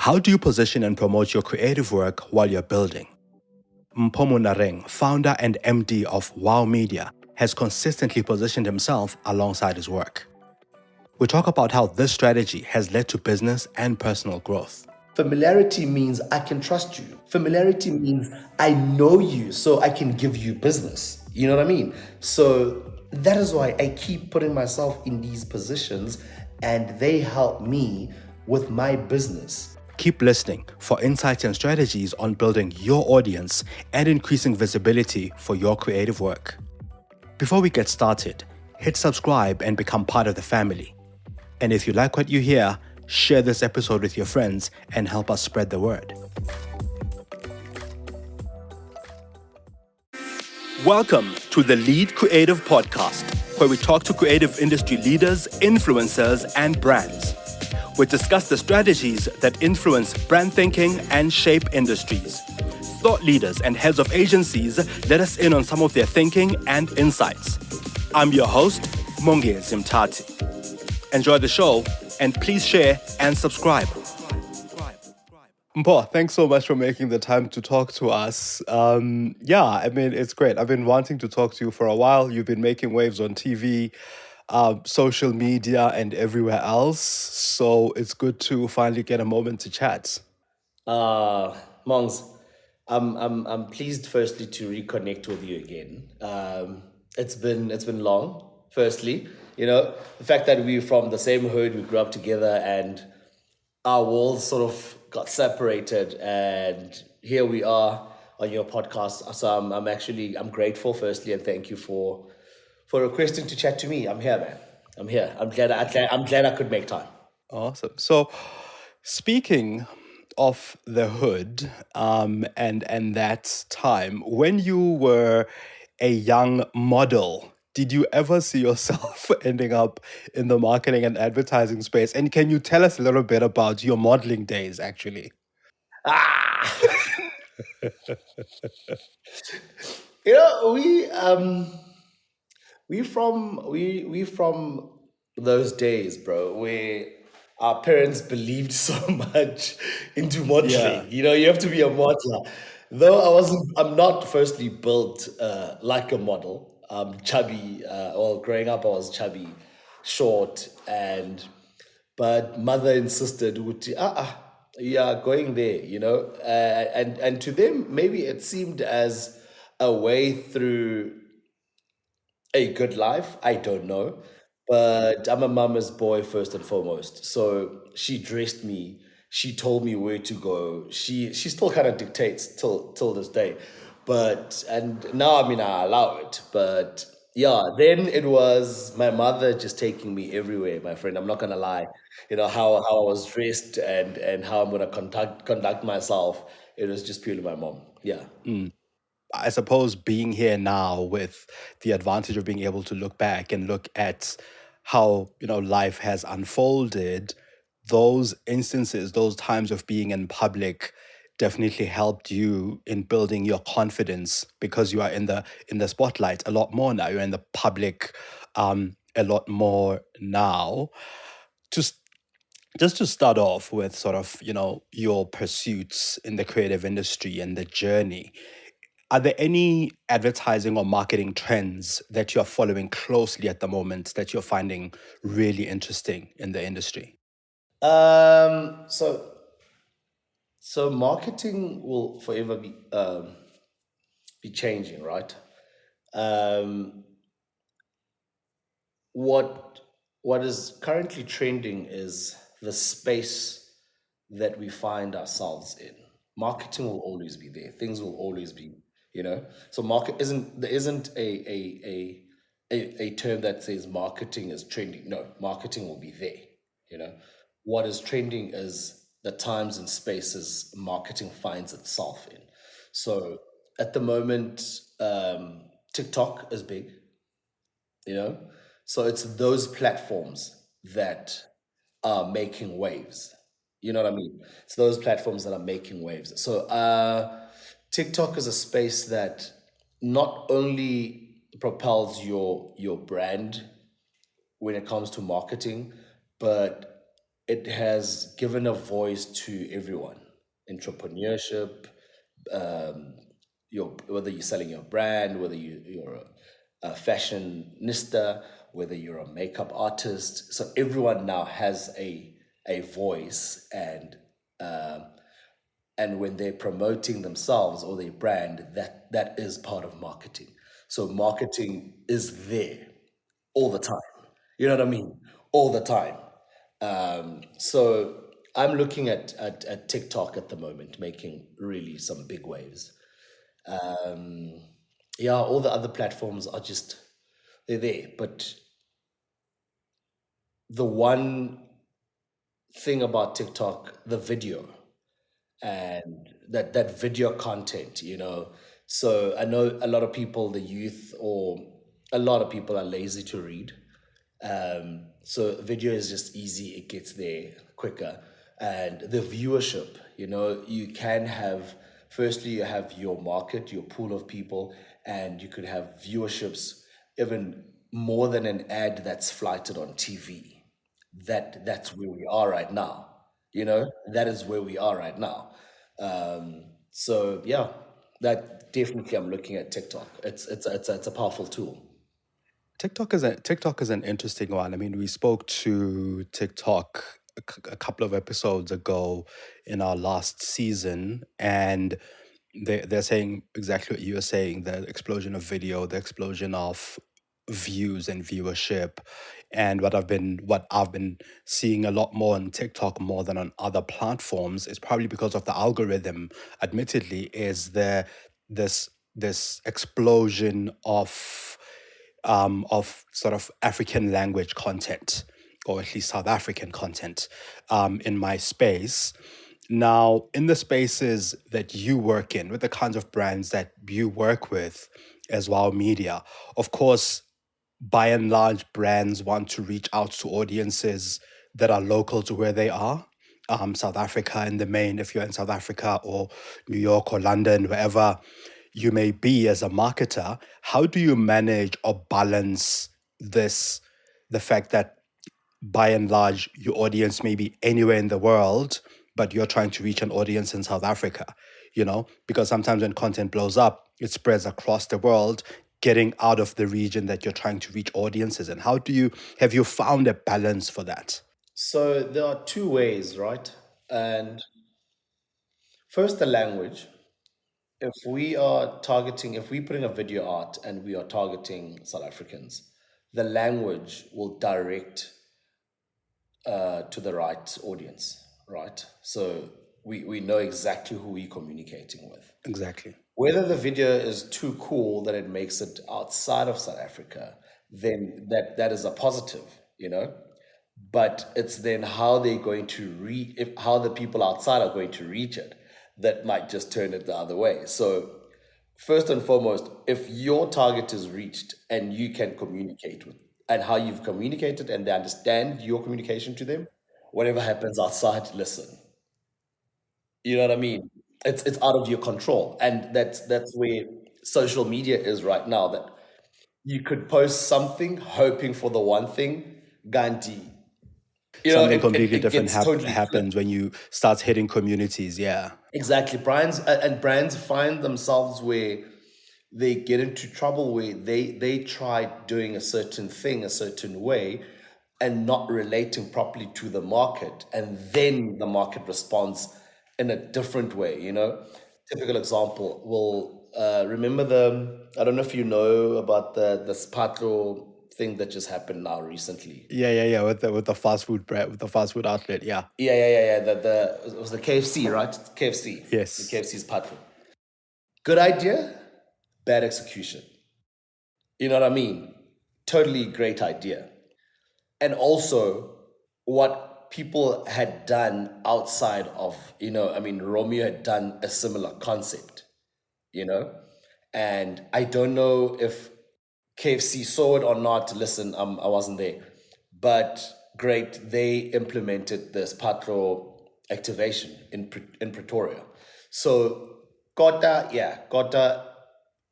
How do you position and promote your creative work while you're building? Mpho Monareng, founder and MD of Wow Media, has consistently positioned himself alongside his work. We talk about how this strategy has led to business and personal growth. Familiarity means I can trust you. Familiarity means I know you, so I can give you business. You know what I mean? So that is why I keep putting myself in these positions, and they help me with my business. Keep listening for insights and strategies on building your audience and increasing visibility for your creative work. Before we get started, hit subscribe and become part of the family. And if you like what you hear, share this episode with your friends and help us spread the word. Welcome to the Lead Creative Podcast, where we talk to creative industry leaders, influencers, and brands. We discuss the strategies that influence brand thinking and shape industries. Thought leaders and heads of agencies let us in on some of their thinking and insights. I'm your host, Mongezi Mtati. Enjoy the show, and please share and subscribe. Mpho, thanks so much for making the time to talk to us. It's great. I've been wanting to talk to you for a while. You've been making waves on TV, social media, and everywhere else. So it's good to finally get a moment to chat. Mongs, I'm pleased firstly to reconnect with you again. It's been long. Firstly, the fact that we're from the same hood, we grew up together, and our worlds sort of got separated, and here we are on your podcast. So I'm grateful firstly, and thank you for requesting to chat to me. I'm here, man. I'm here. I'm glad I could make time. Awesome. So, speaking of the hood, and that time when you were a young model, did you ever see yourself ending up in the marketing and advertising space? And can you tell us a little bit about your modeling days, actually? Ah, we from those days, bro, where our parents believed so much into modeling. You have to be a modeler. Though I'm not firstly built like a model. Chubby. Well, growing up, I was chubby, short, but mother insisted, would yeah, going there, and to them maybe it seemed as a way through a good life. I don't know, but I'm a mama's boy first and foremost. So she dressed me. She told me where to go. She still kind of dictates till this day, and now I mean I allow it. But yeah, then it was my mother just taking me everywhere, my friend. I'm not gonna lie. How I was dressed and how I'm gonna conduct myself. It was just purely my mom. Yeah. I suppose being here now with the advantage of being able to look back and look at how, life has unfolded, those instances, those times of being in public definitely helped you in building your confidence because you are in the spotlight a lot more now. You're in the public a lot more now. Just just to start off with sort of, your pursuits in the creative industry and the journey, are there any advertising or marketing trends that you're following closely at the moment that you're finding really interesting in the industry? Um. So so marketing will forever be changing, right? Um. What what is currently trending is the space that we find ourselves in. Marketing will always be there. Things will always be. So market isn't there isn't a term that says marketing is trending. No, marketing will be there. You know, what is trending is the times and spaces marketing finds itself in. So at the moment, TikTok is big, you know so it's those platforms that are making waves. You know what I mean? It's those platforms that are making waves. So TikTok is a space that not only propels your brand when it comes to marketing, but it has given a voice to everyone. Entrepreneurship, um, whether you're selling your brand, whether you're a fashionista, whether you're a makeup artist. So everyone now has a voice, and when they're promoting themselves or their brand, that is part of marketing. So marketing is there all the time. You know what I mean? All the time. So I'm looking at TikTok at the moment, making really some big waves. Um, yeah, all the other platforms are just, they're there. But the one thing about TikTok, the video, and that video content, so I know a lot of people, the youth, or a lot of people are lazy to read. So video is just easy, it gets there quicker. And the viewership, you can have, firstly, you have your market, your pool of people, and you could have viewerships even more than an ad that's flighted on TV. That's where we are right now. That is where we are right now. So yeah, that definitely, I'm looking at TikTok. It's a powerful tool. TikTok is an interesting one. I mean, we spoke to TikTok a couple of episodes ago in our last season, and they're saying exactly what you were saying: the explosion of video, the explosion of views and viewership. And what I've been seeing a lot more on TikTok more than on other platforms is probably because of the algorithm. Admittedly, is this explosion of sort of African language content, or at least South African content, in my space. Now, in the spaces that you work in, with the kinds of brands that you work with as Wow Media, of course, by and large, brands want to reach out to audiences that are local to where they are. South Africa in the main, if you're in South Africa or New York or London, wherever you may be as a marketer, how do you manage or balance this, the fact that by and large, your audience may be anywhere in the world, but you're trying to reach an audience in South Africa, because sometimes when content blows up, it spreads across the world, getting out of the region that you're trying to reach audiences. And have you found a balance for that? So there are two ways, right? And first, the language. If we put in a video art and we are targeting South Africans, the language will direct to the right audience, right? So we know exactly who we're communicating with. Exactly. Whether the video is too cool that it makes it outside of South Africa, then that is a positive, you know. But it's then how they're going to how the people outside are going to reach it that might just turn it the other way. So first and foremost, if your target is reached and you can communicate with, and how you've communicated and they understand your communication to them, whatever happens outside, listen. You know what I mean? It's out of your control, and that's where social media is right now. That you could post something hoping for the one thing, Gandhi. Something It, it, completely it different gets totally happens flipped. when you start hitting communities. Yeah. Exactly. Brands find themselves where they get into trouble where they try doing a certain thing a certain way and not relating properly to the market, and then the market responds in a different way. Typical example will remember the I don't know if you know about the Spatro thing that just happened now recently. Yeah. With the fast food bread, with the fast food outlet. Yeah. Yeah. The it was the KFC, right? KFC. The Yes. KFC's Spatro. Good idea, bad execution. You know what I mean? Totally great idea. And also what people had done outside of, I mean, Romeo had done a similar concept, you know? And I don't know if KFC saw it or not. Listen, I wasn't there. But great, they implemented this Patro activation in Pretoria. So Kota,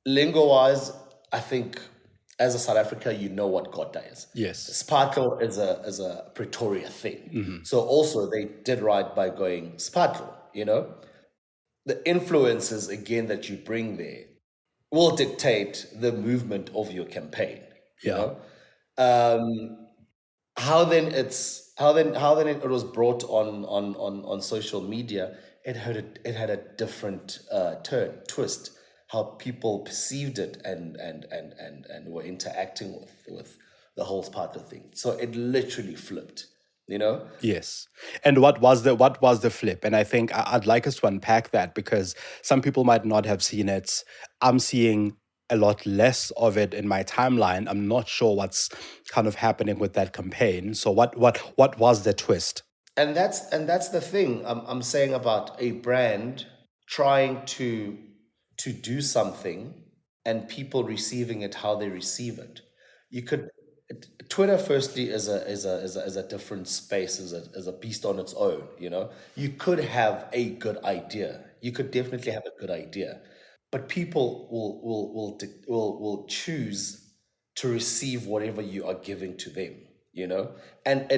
lingo wise, I think as a South Africa, you know what Gota is. Yes. Sparkle is a Pretoria thing. So also they did right by going Sparkle, you know? The influences again that you bring there will dictate the movement of your campaign, you Yeah. know? How then it was brought on social media. It had a different twist, how people perceived it and were interacting with the whole Sparkle thing. So it literally flipped, you know. Yes. And what was the flip? And I think I'd like us to unpack that, because some people might not have seen it. I'm seeing a lot less of it in my timeline. I'm not sure what's kind of happening with that campaign. So what was the twist? And that's the thing I'm saying about a brand trying to do something and people receiving it how they receive it. You could Twitter firstly is a different space, is a beast on its own, you know. You could have a good idea. You could definitely have a good idea, but people will choose to receive whatever you are giving to them, you know. And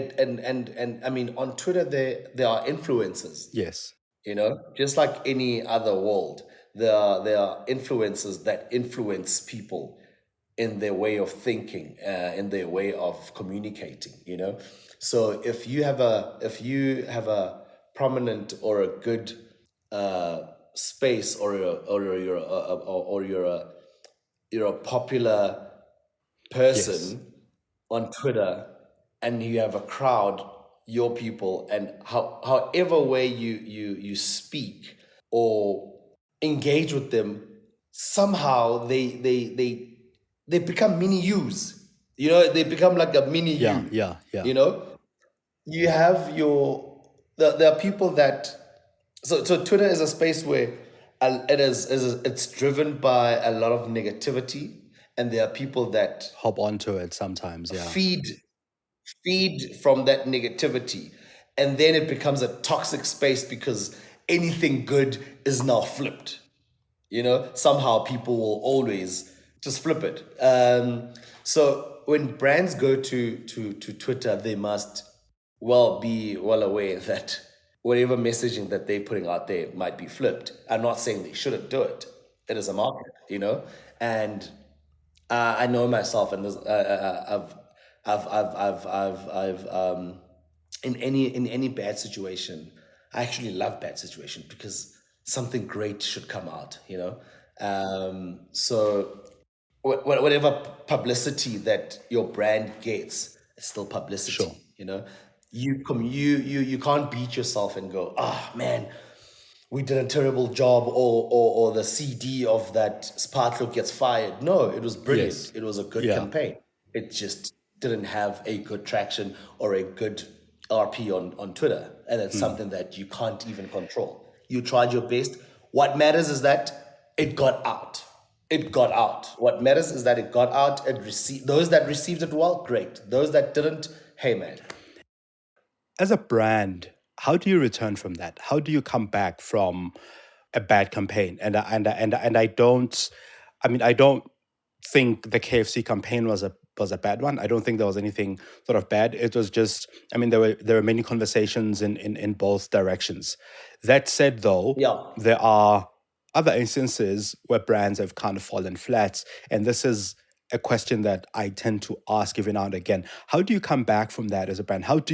I mean, on Twitter there are influencers, Yes. you know, just like any other world. There are influencers that influence people in their way of thinking, in their way of communicating, you know. So if you have a prominent or a good space, or you're a popular Yes. person on Twitter, and you have a crowd, your people, and however way you speak or engage with them, somehow they become mini yous. You know, they become like a mini Yeah, you. yeah, yeah. You know, you have there are people that, so Twitter is a space where it's driven by a lot of negativity, and there are people that Hop onto it sometimes, yeah. feed from that negativity, and then it becomes a toxic space because anything good is now flipped. You know, somehow people will always just flip it. So when brands go to Twitter, they must be well aware that whatever messaging that they're putting out there might be flipped. I'm not saying they shouldn't do it. It is a market, you know, and I know myself, and I've in any bad situation, I actually love bad situation because something great should come out, you know. So whatever publicity that your brand gets, it's still publicity, Sure. you know. You can't beat yourself and go, oh man, we did a terrible job, or the CD of that Sparkle gets fired. No, it was brilliant. Yes. It was a good Yeah. campaign. It just didn't have a good traction or a good RP on Twitter. And it's something that you can't even control. You tried your best. What matters is that it got out. It got out. What matters is that it got out. It received those that received it well, great. Those that didn't, hey man. As a brand, how do you return from that? How do you come back from a bad campaign? And I don't, I mean, I don't think the KFC campaign was a bad one. I don't think there was anything sort of bad. It was just, I mean, there were many conversations in both directions. That said, though, Yeah. there are other instances where brands have kind of fallen flat, and this is a question that I tend to ask every now and again. How do you come back from that as a brand? How do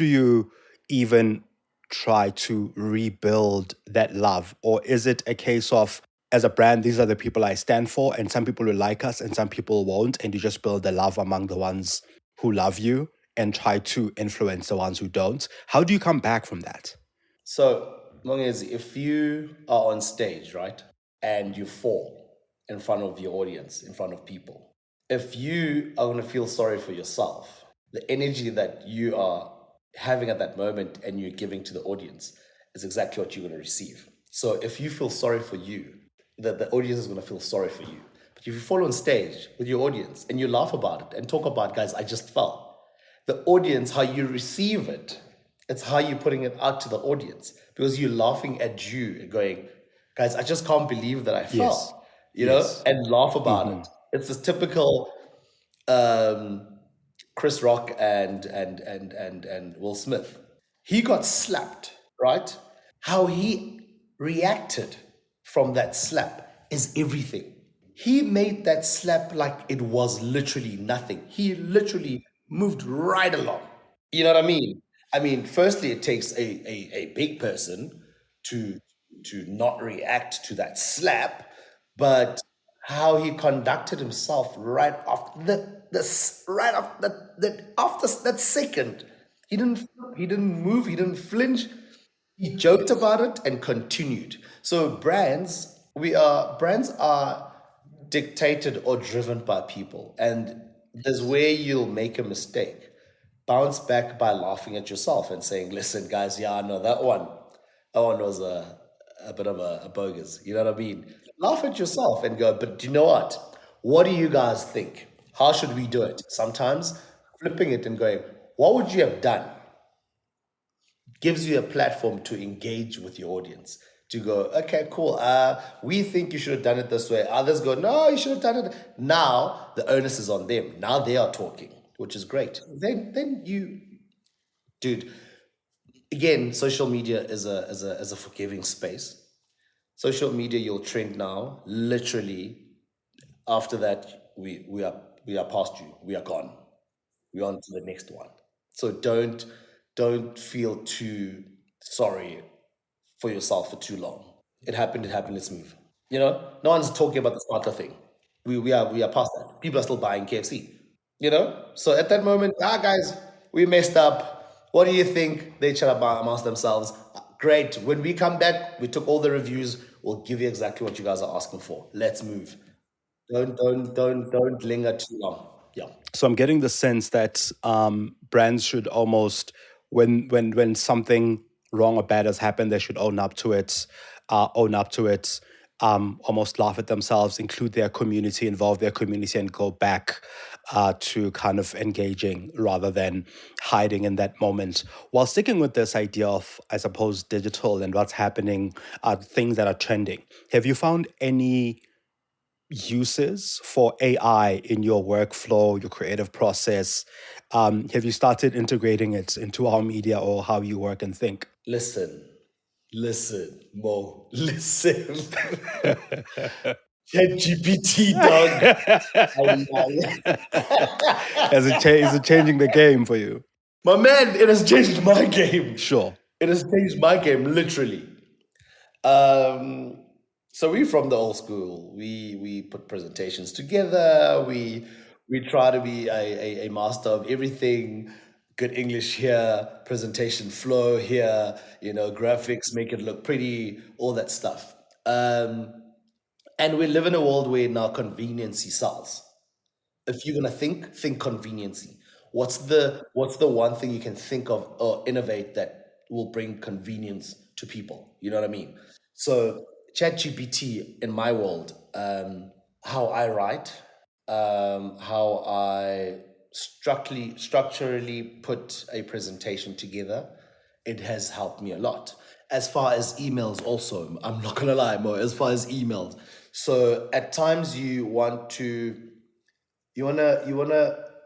you even try to rebuild that love? Or is it a case of, as a brand, these are the people I stand for, and some people will like us and some people won't, and you just build the love among the ones who love you and try to influence the ones who don't? How do you come back from that? So, Mongezi, if you are on stage, right, and you fall in front of your audience, in front of people, if you are going to feel sorry for yourself, the energy that you are having at that moment and you're giving to the audience is exactly what you're going to receive. So, if you feel sorry for you, the audience is going to feel sorry for you. But if you fall on stage with your audience and you laugh about it and talk about, guys, I just fell, the audience, how you receive it, it's how you're putting it out to the audience, because you're laughing at you and going, guys, I just can't believe that I Yes. fell, you know, Yes. and laugh about it. It's this typical um, Chris Rock and Will Smith. He got slapped, right? How he reacted from that slap is everything. He made that slap like it was literally nothing. He literally moved right along. You know what I mean? I mean, firstly, it takes a big person to not react to that slap, but how he conducted himself right after right after after that second, he didn't move, he didn't flinch. He joked about it and continued. So brands are dictated or driven by people, and there's where you'll make a mistake. Bounce back by laughing at yourself and saying, "Listen, guys, yeah, I know that one was a bit of a bogus." You know what I mean? Laugh at yourself and go, "But do you know what? What do you guys think? How should we do it?" Sometimes flipping it and going, "What would you have done?" gives you a platform to engage with your audience, to go, okay, cool, we think you should have done it this way. Others go, no, you should have done it. Now the onus is on them. Now they are talking, which is great. Then you, dude, again, social media is a forgiving space. Social media, you'll trend now, literally. After that, we are past you. We are gone. We're on to the next one. So don't feel too sorry for yourself for too long. It happened, it happened, let's move. You know, no one's talking about the smarter thing. We are past that. People are still buying KFC. You know? So at that moment, guys, we messed up. What do you think? They chat about amongst themselves. Great. When we come back, we took all the reviews. We'll give you exactly what you guys are asking for. Let's move. Don't linger too long. Yeah. So I'm getting the sense that brands should almost, when something wrong or bad has happened, they should own up to it, almost laugh at themselves, include their community, involve their community, and go back to kind of engaging rather than hiding in that moment. While sticking with this idea of, I suppose, digital and what's happening, things that are trending, have you found any uses for AI in your workflow, your creative process? Have you started integrating it into our media or how you work and think? Listen, Mo, listen. ChatGPT, dog. Is it changing the game for you? My man, it has changed my game. Sure. It has changed my game, literally. Um, so we from the old school. We put presentations together. We try to be a master of everything. Good English here, presentation flow here. You know, graphics make it look pretty, all that stuff. And we live in a world where now conveniency sells. If you're gonna think conveniency. What's the one thing you can think of or innovate that will bring convenience to people? You know what I mean? So ChatGPT in my world, how I write, how I structurally put a presentation together, it has helped me a lot. As far as emails, also, I'm not gonna lie, Mo. As far as emails, so at times you wanna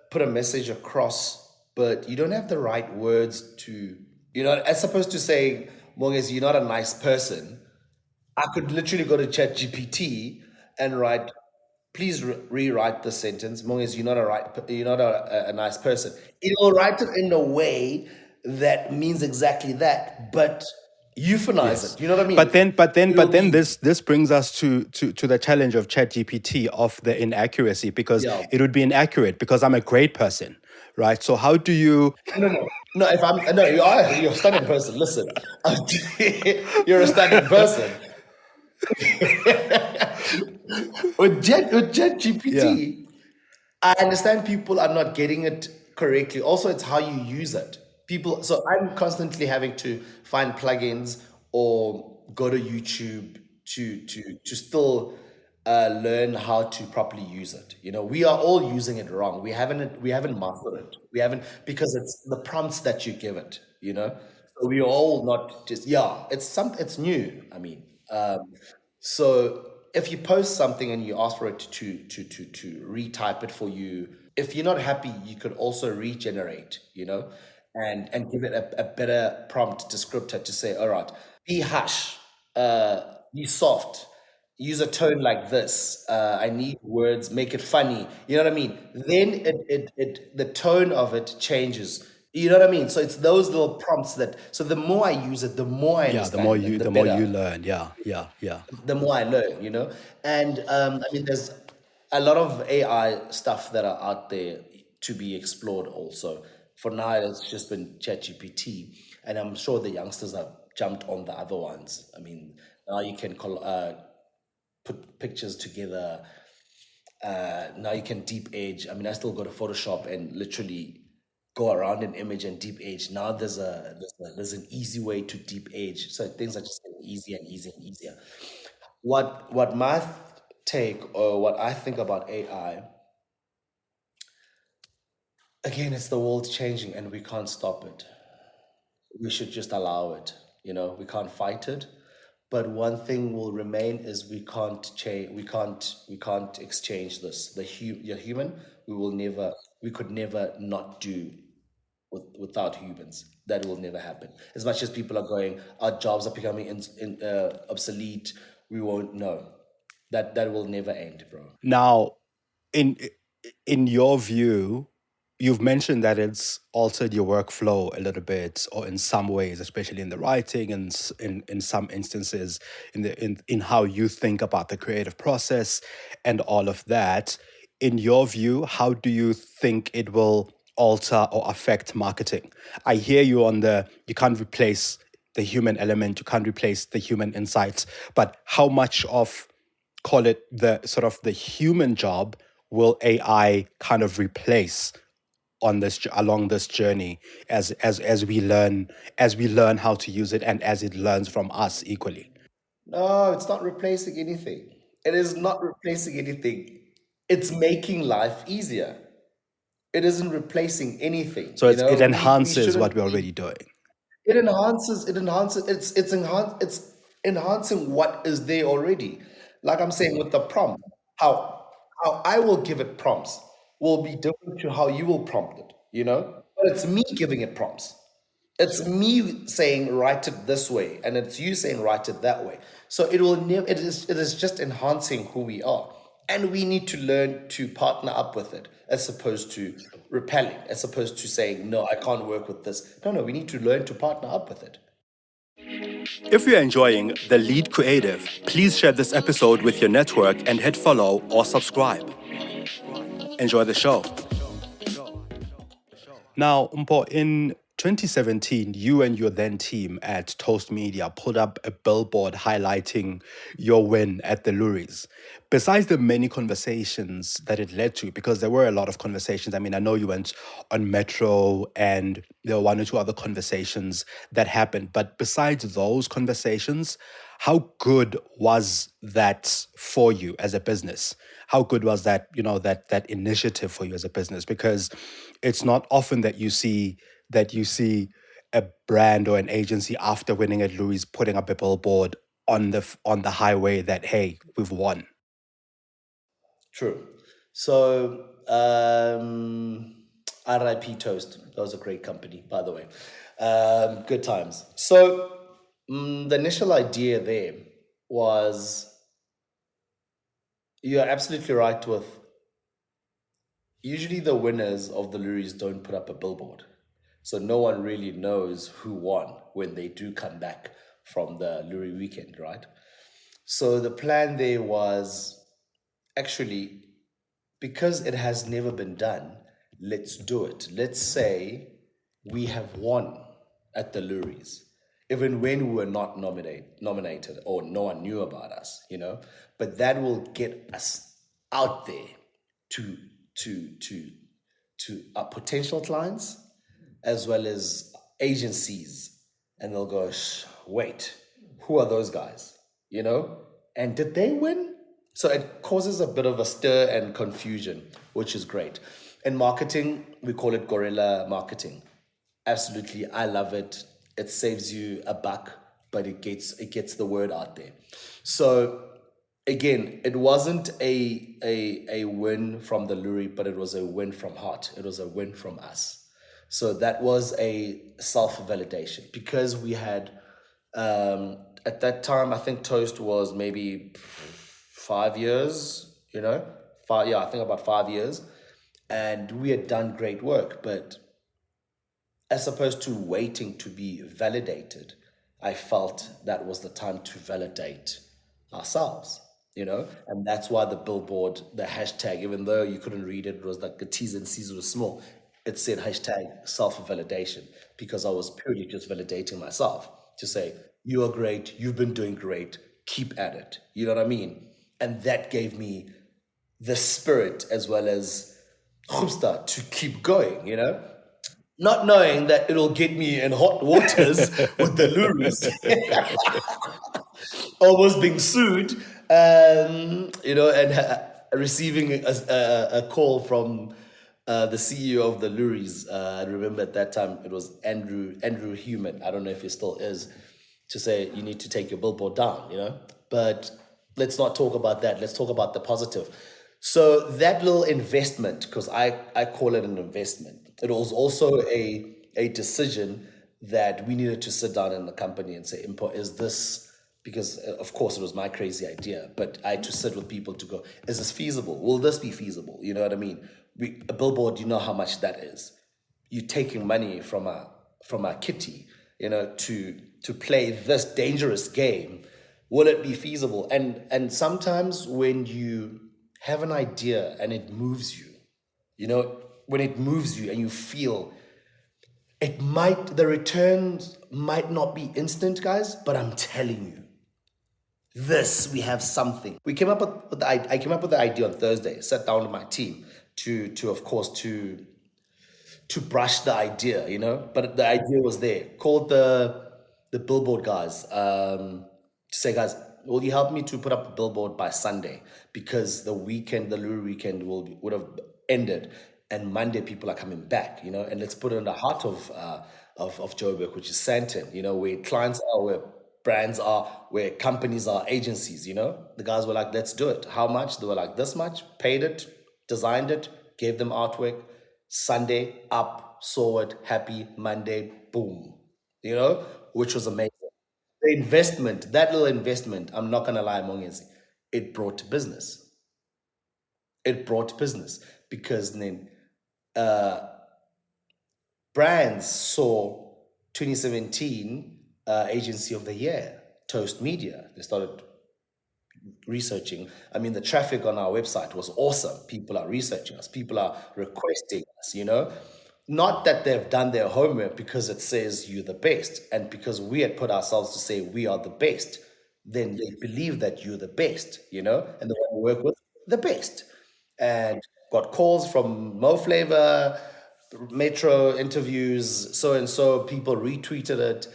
put a message across, but you don't have the right words to, as opposed to saying, Monges, you're not a nice person. I could literally go to ChatGPT and write, please rewrite the sentence. Monges, you're not a nice person. It will write it in a way that means exactly that, but euphemize Yes. it. You know what I mean? But It'll then be, this brings us to the challenge of ChatGPT of the inaccuracy, because yeah. it would be inaccurate because I'm a great person, right? So how do you No, if I'm no, you're a stunning person. Listen, you're a stunning person. With yeah. ChatGPT, I understand people are not getting it correctly. Also, it's how you use it. So I'm constantly having to find plugins or go to YouTube to still learn how to properly use it. You know, we are all using it wrong. We haven't mastered it. We haven't, because it's the prompts that you give it. You know, so we all not just, yeah. It's new. I mean, so. if you post something and you ask for it to retype it for you, if you're not happy, you could also regenerate, and give it a better prompt descriptor to say, all right, be harsh, be soft, use a tone like this. I need words, make it funny. You know what I mean? Then the tone of it changes. You know what I mean? So it's those little prompts so the more I use it, the more I Yeah, understand it and the the more you better, learn. Yeah, yeah, yeah. the more I learn. And I mean, there's a lot of AI stuff that are out there to be explored also. For now, it's just been ChatGPT, and I'm sure the youngsters have jumped on the other ones. I mean, now you can put pictures together. Now you can deep age. I mean, I still go to Photoshop and literally go around an image and deep age. Now there's an easy way to deep age. So things are just getting easier and easier and easier. What my take, or what I think about AI, again, it's the world changing and we can't stop it. We should just allow it. We can't fight it. But one thing will remain is we can't change. We can't exchange this. You're human. We could never not do without humans. That will never happen. As much as people are going, our jobs are becoming obsolete. We won't know. That will never end, bro. Now, in in your view, you've mentioned that it's altered your workflow a little bit, or in some ways, especially in the writing, and in some instances, in how you think about the creative process and all of that. In your view, how do you think it will alter or affect marketing? I hear you on you can't replace the human element, you can't replace the human insights, but how much of, call it, the sort of the human job will AI kind of replace on this along this journey, as we learn how to use it, and as it learns from us equally? No, it's not replacing anything. It is not replacing anything. It's making life easier. It isn't replacing anything. So it We enhances what shouldn't we're be. already doing. It's enhancing what is there already. Like I'm saying with the prompt, how I will give it prompts will be different to how you will prompt it. But it's me giving it prompts. It's me saying write it this way, and it's you saying write it that way. So it will never. It is just enhancing who we are, and we need to learn to partner up with it, as opposed to repelling, as opposed to saying no, I can't work with this. No, no, we need to learn to partner up with it. If you're enjoying The Lead Creative, please share this episode with your network and hit follow or subscribe. Enjoy the show. Now, Mpho, in 2017, you and your then team at Toast Media put up a billboard highlighting your win at the Luries. Besides the many conversations that it led to, because there were a lot of conversations. I mean, I know you went on Metro and there were one or two other conversations that happened. But besides those conversations, how good was that for you as a business? How good was that, that initiative for you as a business? Because it's not often that you see a brand or an agency after winning at Louis putting up a billboard on the highway that, hey, we've won. True. So, RIP Toast. That was a great company, by the way. Good times. So, the initial idea there was, you're absolutely right with, usually the winners of the Luries don't put up a billboard. So no one really knows who won when they do come back from the Lurie weekend, right? So the plan there was, actually, because it has never been done, let's do it. Let's say we have won at the Luries, even when we were not nominated, or no one knew about us. But that will get us out there to to to to our potential clients, as well as agencies, and they'll go, wait, who are those guys? And did they win? So it causes a bit of a stir and confusion, which is great. In marketing, we call it guerrilla marketing. Absolutely, I love it. It saves you a buck, but it gets the word out there. So again, it wasn't a win from the Luri, but it was a win from heart. It was a win from us. So that was a self validation because we had at that time I think Toast was maybe 5 years. Five, yeah, I think about 5 years, and we had done great work, but as opposed to waiting to be validated, I felt that was the time to validate ourselves. And that's why the billboard, the hashtag, even though you couldn't read it, it was like the T's and C's were small. It said hashtag self validation because I was purely just validating myself to say, you are great, you've been doing great, keep at it. You know what I mean? And that gave me the spirit as well as chutzpah to keep going. Not knowing that it'll get me in hot waters with the Lurus, almost being sued, and receiving a call from the CEO of the Luries. I remember at that time it was Andrew Human. I don't know if he still is, to say you need to take your billboard down. But let's not talk about that. Let's talk about the positive. So that little investment, because I call it an investment, it was also a decision that we needed to sit down in the company and say, Mpho, is this, because of course it was my crazy idea, but I had to sit with people to go, is this feasible? Will this be feasible? You know what I mean? A billboard, you know how much that is. You taking money from a kitty, to play this dangerous game. Will it be feasible? And sometimes when you have an idea and it moves when it moves you and you feel the returns might not be instant, guys, but I'm telling you, we have something. We came up with I came up with the idea on Thursday, sat down with my team to of course to brush the idea. But the idea was there. Called the billboard guys to say, guys, will you help me to put up the billboard by Sunday? Because the Lure weekend would have ended, and Monday people are coming back. And let's put it in the heart of Joburg, which is Santon. Where clients are, where brands are, where companies are, agencies. The guys were like, let's do it. How much? They were like, this much. Paid it, designed it, gave them artwork. Sunday, up, saw it, happy. Monday, boom. Which was amazing. The investment, that little investment, I'm not gonna lie, Mongezi, it brought business. It brought business because then brands saw 2017 Agency of the Year, Toast Media. They started researching. I mean, the traffic on our website was awesome. People are researching us. People are requesting us. Not that they've done their homework because it says you're the best. And because we had put ourselves to say we are the best, then they believe that you're the best, and they want to work with the best. And got calls from Mo Flavor, Metro interviews, so and so, people retweeted it.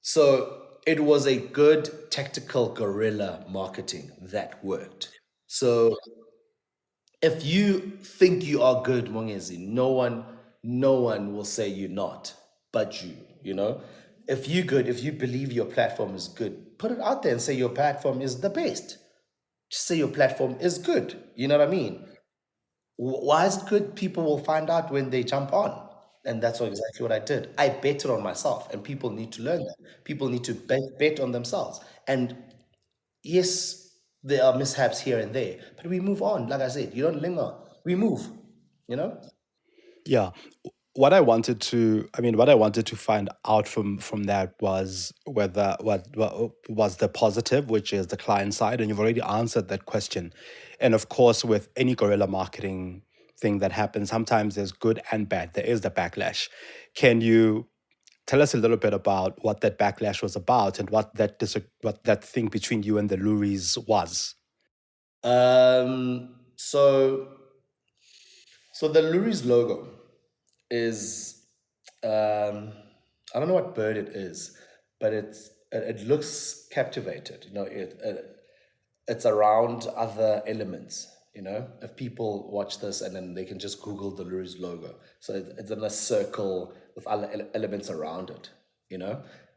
So it was a good tactical guerrilla marketing that worked. So if you think you are good, Mongezi, no one will say you're not, but you. If you good, if you believe your platform is good, put it out there and say your platform is the best. Just say your platform is good. You know what I mean? Why is it good? People will find out when they jump on. And that's exactly what I did. I betted on myself, and people need to learn that. People need to bet on themselves. And yes, there are mishaps here and there, but we move on. Like I said, you don't linger. We move, you know? Yeah. What I wanted to find out from that was whether what was the positive, which is the client side, and you've already answered that question. And of course, with any guerrilla marketing thing that happens, sometimes there's good and bad. There is the backlash. Can you tell us a little bit about what that backlash was about and what that thing between you and the Luries was? So the Luri's logo is I don't know what bird it is, but it looks captivated. It's around other elements. If people watch this and then they can just Google the Luri's logo. So it's in a circle with other elements around it.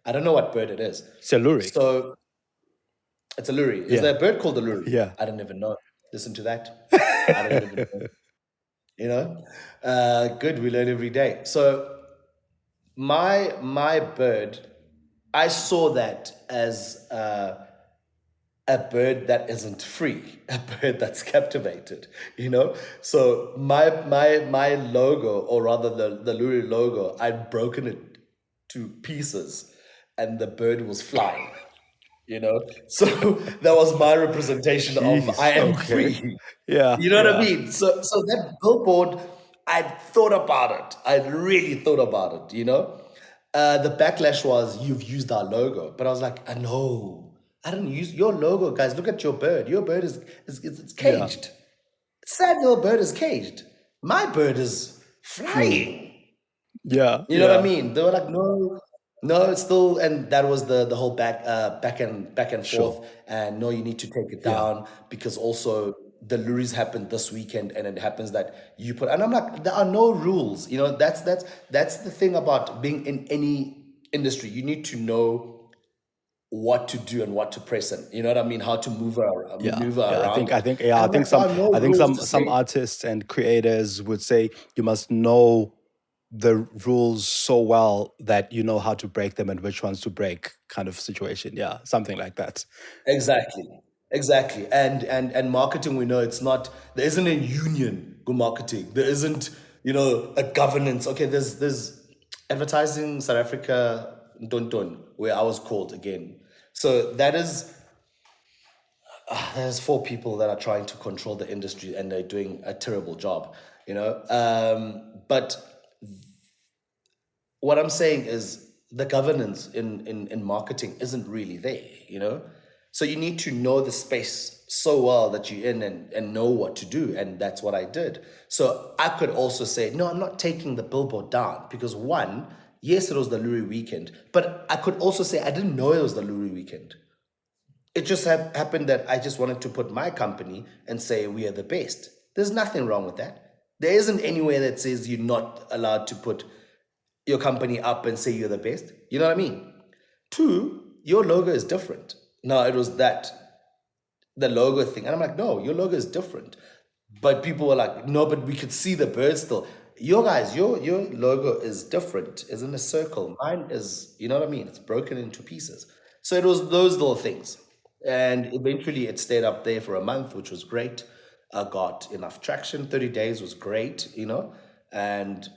I don't know what bird it is. It's a Lurie. So It's a luri. Is Yeah. there a bird called a luri? Yeah. I don't even know. Listen to that. I don't even know. You know, good. We learn every day. So my bird, I saw that as a bird that isn't free, a bird that's captivated. You know, so my logo, or rather the luri logo, I'd broken it to pieces, and the bird was flying. You know, so that was my representation of I Jeez. am Okay. free. Yeah. You know what I Yeah. mean? So that billboard, I'd thought about it. I'd really thought about it. You know, the backlash was you've used our logo, but I was like, I know I didn't use your logo, guys. Look at your bird. Your bird is it's Yeah. caged. Sad your bird is caged. My bird is Mm. flying. Yeah. You know what I Yeah. mean? They were like, no, no, it's still, and that was the whole back and Sure. forth. And no, you need to take it Yeah. down because also the luries happened this weekend, and it happens that you put. And I'm like, there are no rules. You know, that's the thing about being in any industry. You need to know what to do and what to press in. You know what I mean? How to Yeah. maneuver Yeah. around I it. think yeah, And I'm like, there are no I think rules to some say. artists and creators would say you must know the rules so well that you know how to break them and which ones to break, kind of situation. Yeah. Something like that. Exactly. Exactly. And marketing, we know it's not, there isn't a union go marketing. There isn't, a governance. Okay, there's advertising South Africa Ntonton, where I was called again. So there's four people that are trying to control the industry, and they're doing a terrible job, but what I'm saying is the governance in marketing isn't really there. So you need to know the space so well that you're in, and know what to do. And that's what I did. So I could also say, no, I'm not taking the billboard down because one, yes, it was the Luri weekend, but I could also say I didn't know it was the Luri weekend. It just happened that I just wanted to put my company and say we are the best. There's nothing wrong with that. There isn't anywhere that says you're not allowed to put your company up and say you're the best. You know what I mean? Two, your logo is different. Now it was the logo thing. And I'm like, no, your logo is different. But people were like, no, but we could see the bird still. Your logo is different. It's in a circle. Mine is, you know what I mean? It's broken into pieces. So it was those little things. And eventually it stayed up there for a month, which was great. I got enough traction. 30 days was great. And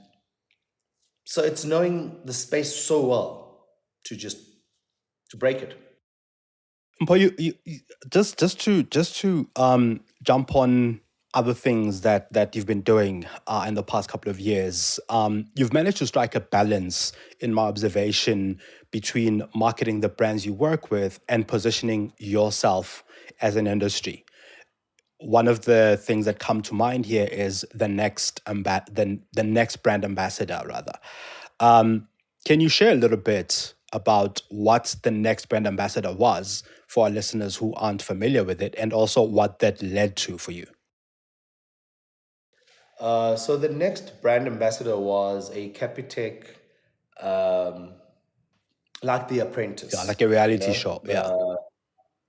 so it's knowing the space so well to break it. But just to jump on other things that you've been doing in the past couple of years, you've managed to strike a balance, in my observation, between marketing the brands you work with and positioning yourself as an industry. One of the things that come to mind here is the next brand ambassador, rather. Um, can you share a little bit about what the next brand ambassador was for our listeners who aren't familiar with it, and also what that led to for you? So the next brand ambassador was a Capitec, um, like The Yeah, like a Apprentice, reality show. Yeah, the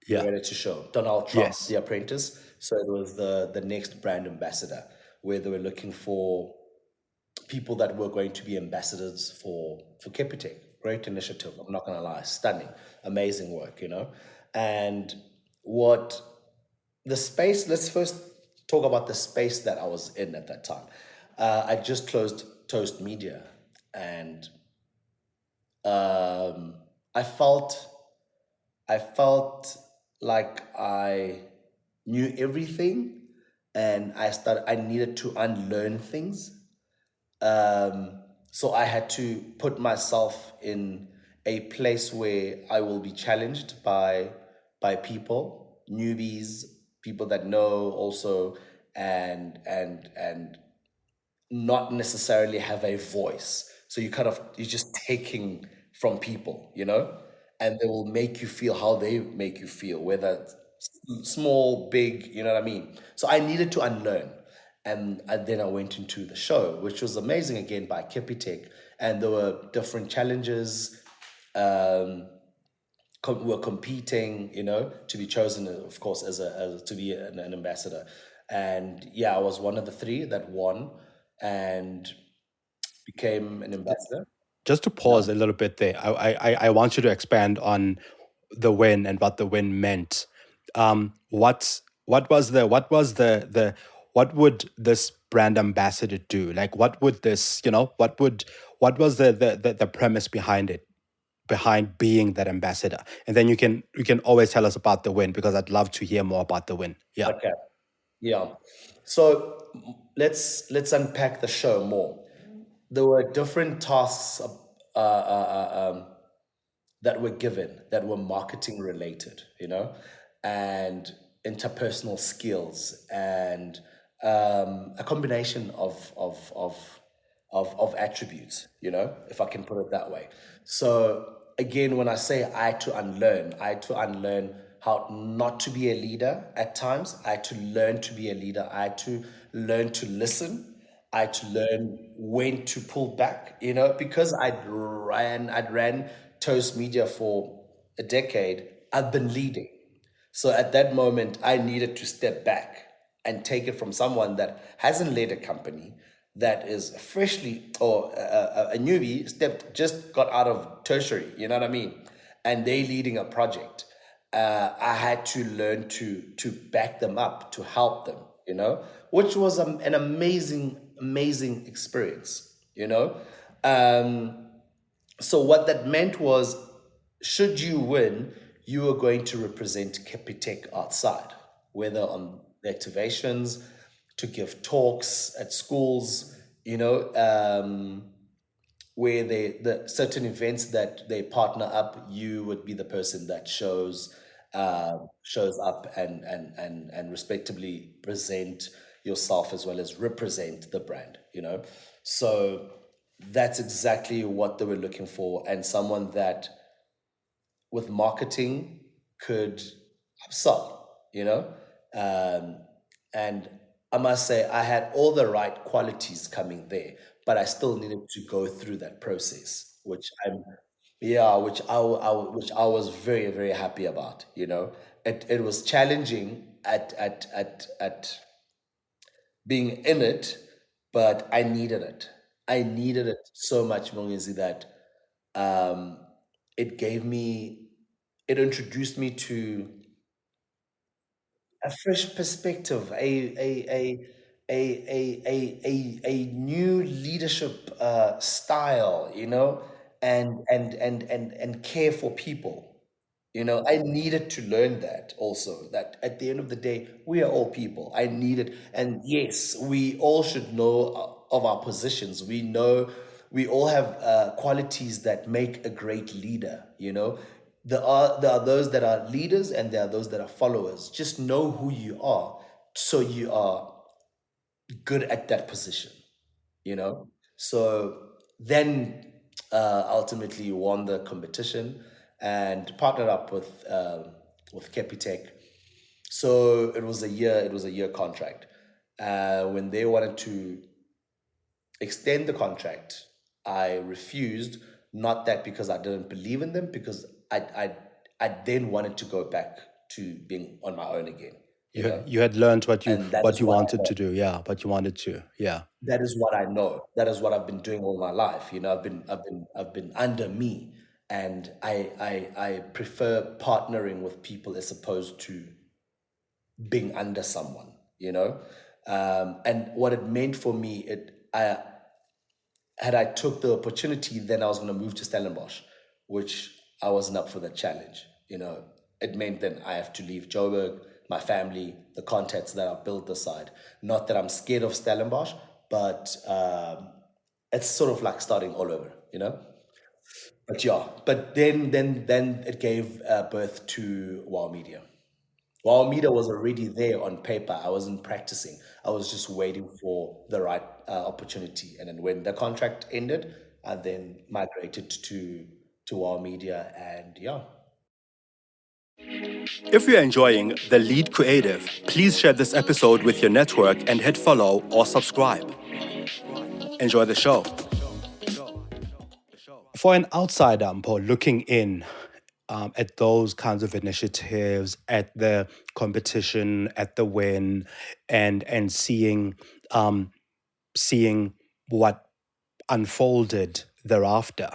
yeah, reality show, Donald Trump, yes, The Apprentice. So it was the next brand ambassador, where they were looking for people that were going to be ambassadors for Capitec. Great initiative. I'm not going to lie, stunning, amazing work. And what the space. Let's first talk about the space that I was in at that time. I just closed Toast Media, and um, I felt I felt like I knew everything, and I needed to unlearn things. So I had to put myself in a place where I will be challenged by people, newbies, people that know also, and not necessarily have a voice. So you're just taking from people, and they will make you feel how they make you feel, whether it's small, big, you know what I mean? So I needed to unlearn. And then I went into the show, which was amazing again by Capitec. And there were different challenges, were competing, to be chosen, of course, as to be an ambassador. And yeah, I was one of the three that won and became an ambassador. Just to Yeah. pause a little bit there, I want you to expand on the win and what the win meant. What would this brand ambassador do? Like, what would this, what was the premise behind it, behind being that ambassador? And then you can always tell us about the win, because I'd love to hear more about the win. Yeah. Okay. Yeah. So let's unpack the show more. There were different tasks that were given that were marketing related, and interpersonal skills, and a combination of attributes, if I can put it that way. So again, when I say I had to unlearn how not to be a leader at times. I had to learn to be a leader. I had to learn to listen. I had to learn when to pull back, because I'd ran Toast Media for a decade. I've been leading. So at that moment, I needed to step back and take it from someone that hasn't led a company, that is freshly, or a newbie, just got out of tertiary, you know what I mean? And they leading a project. I had to learn to back them up, to help them, which was an amazing experience, Um, so what that meant was, should you win, you were going to represent Capitec outside, whether on the activations, to give talks at schools, where the certain events that they partner up, you would be the person that shows up and respectably present yourself, as well as represent the brand, So that's exactly what they were looking for, and someone that with marketing could upsell, Um, and I must say, I had all the right qualities coming there, but I still needed to go through that process, which I was very, very happy about. It was challenging at being in it, but I needed it. I needed it so much, Mongizi, that um, it gave me, it introduced me to a fresh perspective, a new leadership style, and care for people. I needed to learn that also, that at the end of the day, we are all people. I needed, and yes, we all should know of our positions. We all have qualities that make a great leader, There are those that are leaders, and there are those that are followers. Just know who you are, so you are good at that position, So then ultimately won the competition and partnered up with Capitec. So it was a year contract. When they wanted to extend the contract, I refused. Not that because I didn't believe in them, because I then wanted to go back to being on my own again, You had learned what you and that what is you what I wanted know. to do. Yeah, what you wanted to. Yeah. That is what I know. That is what I've been doing all my life. I've been under me, and I prefer partnering with people as opposed to being under someone. And what it meant for me, I had I took the opportunity, then I was going to move to Stellenbosch, which I wasn't up for the challenge. It meant then I have to leave Joburg, my family, the contacts that I've built this side. Not that I'm scared of Stellenbosch, but it's sort of like starting all over. But yeah, but then it gave birth to Wow Media. Wow Media was already there on paper. I wasn't practicing. I was just waiting for the right opportunity. And then when the contract ended, I then migrated to Wow Media, and yeah. If you're enjoying The Lead Creative, please share this episode with your network and hit follow or subscribe. Enjoy the show. For an outsider, Mpho, looking in, at those kinds of initiatives, at the competition, at the win, and seeing what unfolded thereafter,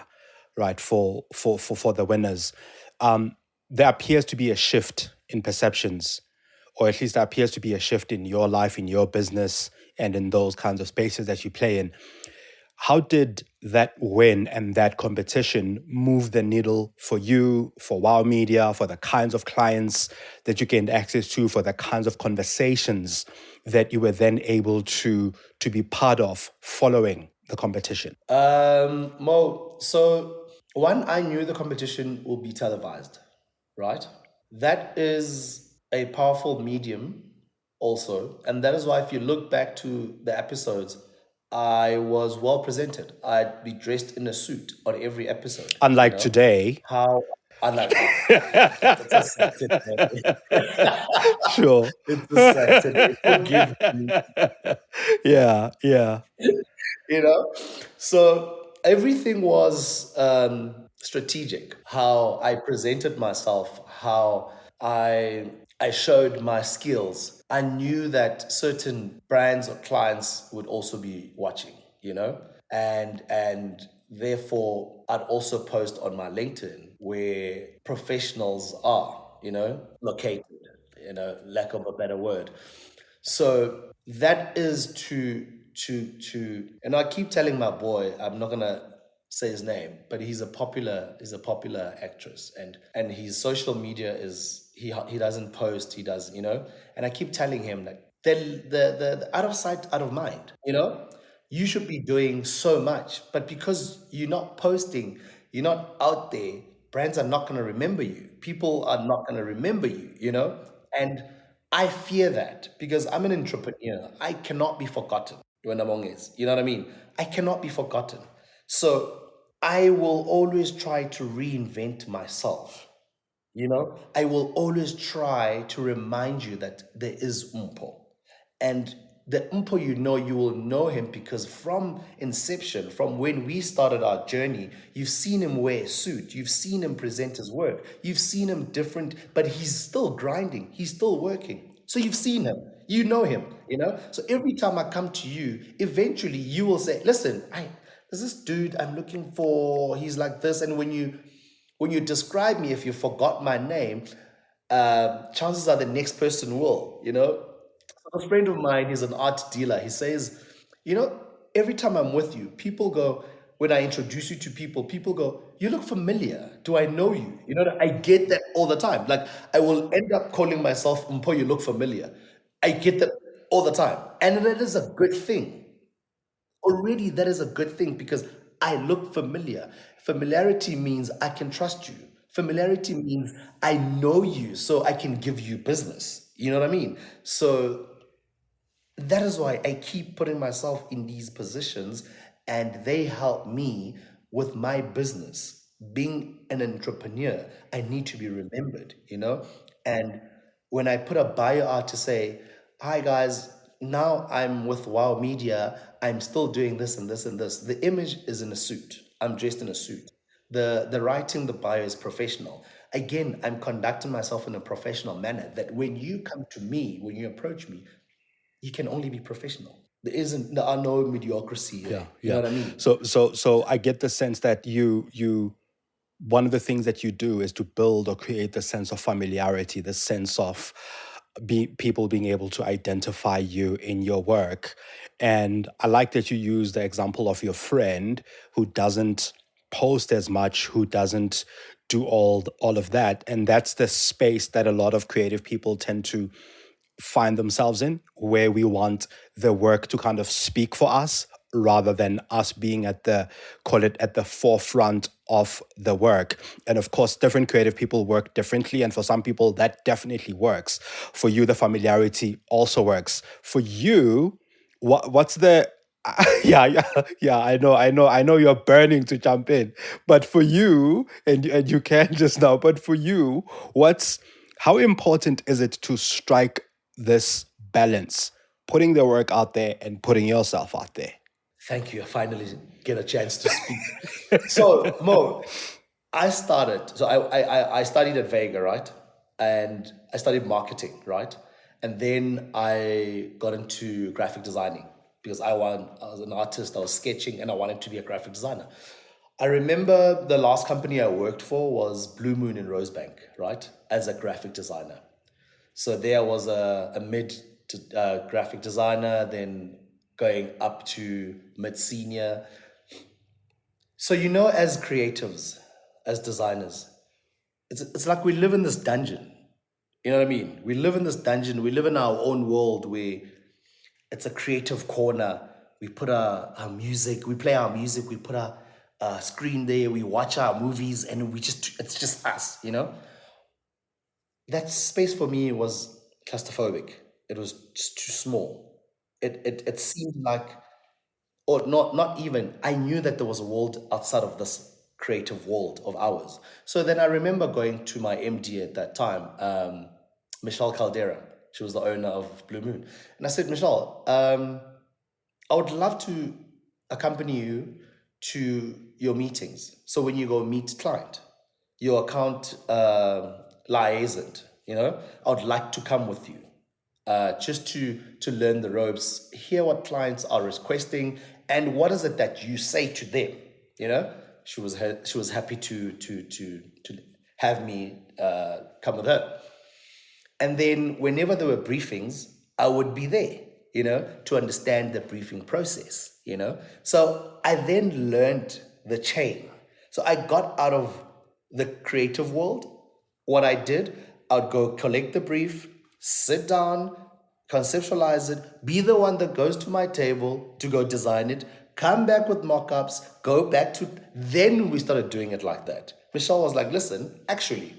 right, for the winners. There appears to be a shift in perceptions, or at least there appears to be a shift in your life, in your business, and in those kinds of spaces that you play in. How did that win and that competition move the needle for you, for Wow Media, for the kinds of clients that you gained access to, for the kinds of conversations that you were then able to be part of following the competition? Mo, so one, I knew the competition will be televised, right? That is a powerful medium also. And that is why if you look back to the episodes, I was well presented. I'd be dressed in a suit on every episode, Unlike today. How, unlike, it's a Saturday. Sure. It's a Saturday. Forgive me. Yeah, yeah. you know so everything was strategic, how I presented myself, how I showed my skills. I knew that certain brands or clients would also be watching, and therefore I'd also post on my LinkedIn where professionals are, located, lack of a better word. So that is to and I keep telling my boy, I'm not gonna say his name, but he's a popular actress, and his social media is he doesn't post, he does, and I keep telling him that the out of sight, out of mind, you should be doing so much, but because you're not posting, you're not out there, brands are not going to remember you. People are not going to remember you, And I fear that because I'm an entrepreneur. I cannot be forgotten when among is. You know what I mean? I cannot be forgotten. So I will always try to reinvent myself. I will always try to remind you that there is Mpho. And the Mpho, you will know him because from inception, from when we started our journey, you've seen him wear a suit, you've seen him present his work, you've seen him different, but he's still grinding, he's still working. So you've seen him, you know him, So every time I come to you, eventually you will say, listen, there's this dude I'm looking for, he's like this. And when you describe me, if you forgot my name, chances are the next person will, A friend of mine, he's an art dealer. He says, you know, every time I'm with you, when I introduce you to people go, you look familiar. Do I know you? I get that all the time. Like, I will end up calling myself Mpho, you look familiar. I get that all the time. And that is a good thing. Already, that is a good thing because I look familiar. Familiarity means I can trust you. Familiarity means I know you, so I can give you business. You know what I mean? So that is why I keep putting myself in these positions, and they help me with my business. Being an entrepreneur, I need to be remembered, And when I put a bio out to say, hi guys, now I'm with Wow Media, I'm still doing this and this and this. The image is in a suit. I'm dressed in a suit. The writing, the bio is professional. Again, I'm conducting myself in a professional manner that when you come to me, when you approach me, you can only be professional. There are no mediocrity here. Yeah, You know yeah. what I mean? So I get the sense that you one of the things that you do is to build or create the sense of familiarity, the sense of people being able to identify you in your work. And I like that you use the example of your friend who doesn't post as much, who doesn't do all of that. And that's the space that a lot of creative people tend to find themselves in, where we want the work to kind of speak for us rather than us being call it at the forefront of the work. And of course, different creative people work differently. And for some people, that definitely works. For you, the familiarity also works. For you, what's the yeah, yeah, yeah. I know. You're burning to jump in, but for you, and you can just now. But for you, how important is it to strike this balance, putting the work out there and putting yourself out there? Thank you. I finally get a chance to speak. So, Mo, I studied at Vega, right? And I studied marketing, right? And then I got into graphic designing because I was an artist, I was sketching, and I wanted to be a graphic designer. I remember the last company I worked for was Blue Moon in Rosebank, right? As a graphic designer. So there was a mid to, graphic designer, then going up to mid senior. So, as creatives, as designers, it's like we live in this dungeon. You know what I mean? We live in this dungeon. We live in our own world where it's a creative corner. We put our music, we play our music, we put our screen there, we watch our movies, and it's just us. That space for me was claustrophobic. It was just too small. It seemed like, or not even, I knew that there was a world outside of this creative world of ours. So then I remember going to my MD at that time, Michelle Caldera. She was the owner of Blue Moon. And I said, Michelle, I would love to accompany you to your meetings. So when you go meet client, your account liaison, I would like to come with you, just to learn the ropes, hear what clients are requesting, and what is it that you say to them. She was happy to have me come with her. And then whenever there were briefings, I would be there, to understand the briefing process. So I then learned the chain. So I got out of the creative world. What I did, I'd go collect the brief, sit down, conceptualize it, be the one that goes to my table to go design it, come back with mock-ups, go back to, then we started doing it like that. Michelle was like, listen, actually,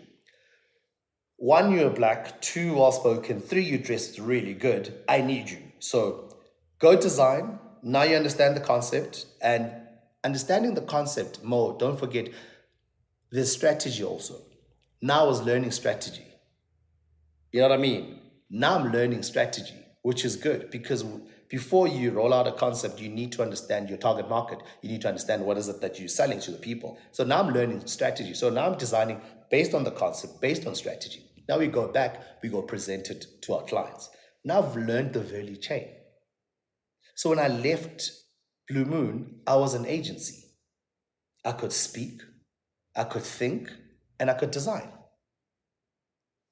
one, you're black, two, well spoken, three, you dressed really good. I need you. So go design. Now you understand the concept, and understanding the concept, Mo, don't forget, there's strategy also. Now I was learning strategy. You know what I mean? Now I'm learning strategy, which is good because before you roll out a concept, you need to understand your target market. You need to understand what is it that you're selling to the people. So now I'm learning strategy. So now I'm designing based on the concept, based on strategy. Now we go back, we go present it to our clients. Now I've learned the value chain. So when I left Blue Moon, I was an agency. I could speak, I could think, and I could design.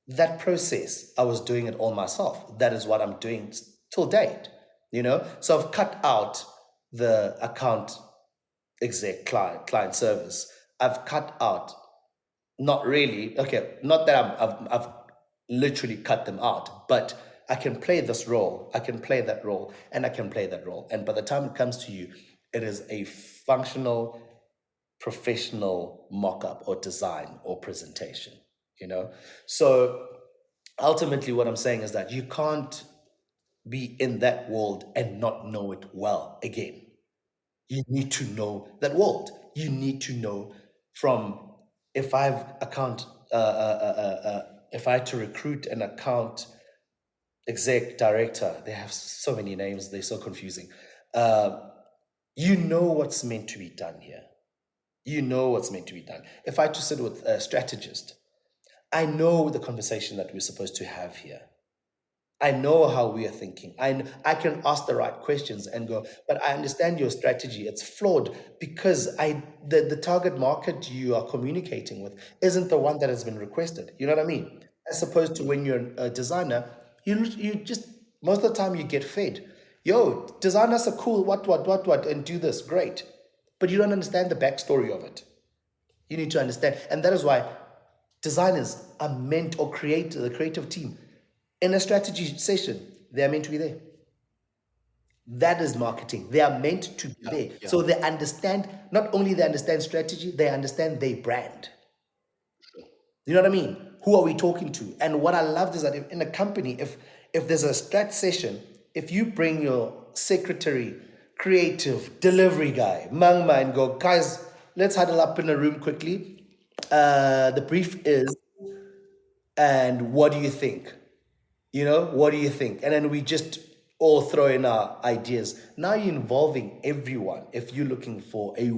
That process, I was doing it all myself. That is what I'm doing till date, So I've cut out the account exec client service. I've cut out, not really, okay, not that I've literally cut them out, but I can play this role, I can play that role, and I can play that role. And by the time it comes to you, it is a functional, professional mock-up or design or presentation, So ultimately what I'm saying is that you can't be in that world and not know it well again. You need to know that world. You need to know from, if I've account if I had to recruit an account exec director, they have so many names, they're so confusing. You know what's meant to be done here. You know what's meant to be done. If I had to sit with a strategist, I know the conversation that we're supposed to have here. I know how we are thinking. I can ask the right questions and go, but I understand your strategy. It's flawed because the target market you are communicating with isn't the one that has been requested. You know what I mean? As opposed to when you're a designer, you just, most of the time you get fed. Yo, designers are cool, what, and do this, great. But you don't understand the backstory of it. You need to understand. And that is why designers are meant, or the creative team, in a strategy session, they are meant to be there. That is marketing. They are meant to be there. Yeah. So they understand, not only they understand strategy, they understand their brand. You know what I mean? Who are we talking to? And what I loved is that in a company, if there's a strat session, if you bring your secretary, creative, delivery guy, mangma, and go, guys, let's huddle up in a room quickly. The brief is, and what do you think? What do you think? And then we just all throw in our ideas. Now you're involving everyone if you're looking for a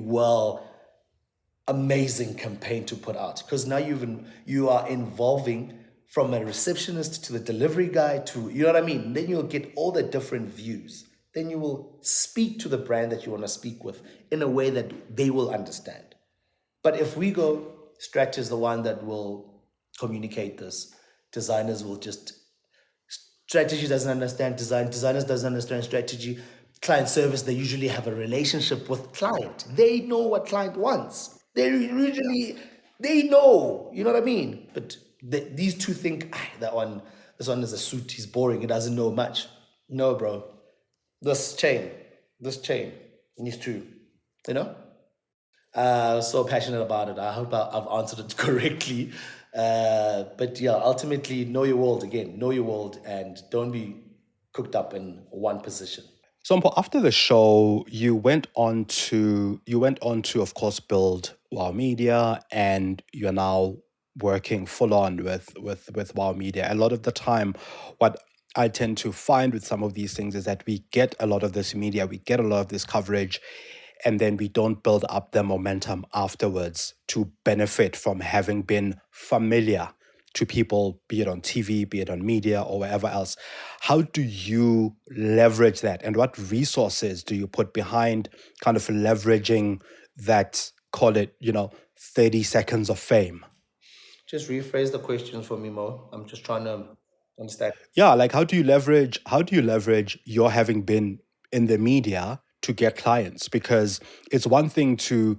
amazing campaign to put out, because now you are involving from a receptionist to the delivery guy to, you know what I mean? Then you'll get all the different views. Then you will speak to the brand that you want to speak with in a way that they will understand. But if we go, Stretch is the one that will communicate this. Designers will just, strategy doesn't understand design, designers doesn't understand strategy. Client service, they usually have a relationship with client. They know what client wants. They usually, they know, you know what I mean? But these two think, "Ah, this one is a suit, he's boring, he doesn't know much." No, bro. This chain, this chain needs to, you know? So passionate about it. I hope I've answered it correctly. But yeah, ultimately, know your world again. Know your world, and don't be cooked up in one position. So Mpho, after the show, you went on to, of course, build Wow Media, and you're now working full on with Wow Media. A lot of the time, what I tend to find with some of these things is that we get a lot of this media, we get a lot of this coverage, and then we don't build up the momentum afterwards to benefit from having been familiar to people, be it on TV, be it on media, or wherever else. How do you leverage that? And what resources do you put behind kind of leveraging that, call it, 30 seconds of fame? Just rephrase the questions for me, Mo. I'm just trying to understand. Yeah, like how do you leverage your having been in the media to get clients? Because it's one thing to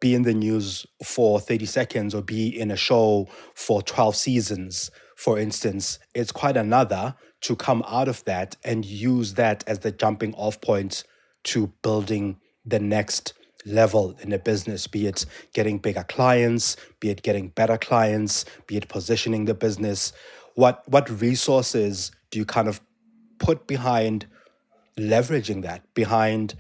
be in the news for 30 seconds or be in a show for 12 seasons, for instance. It's quite another to come out of that and use that as the jumping off point to building the next level in a business, be it getting bigger clients, be it getting better clients, be it positioning the business. What resources do you kind of put behind leveraging that, behind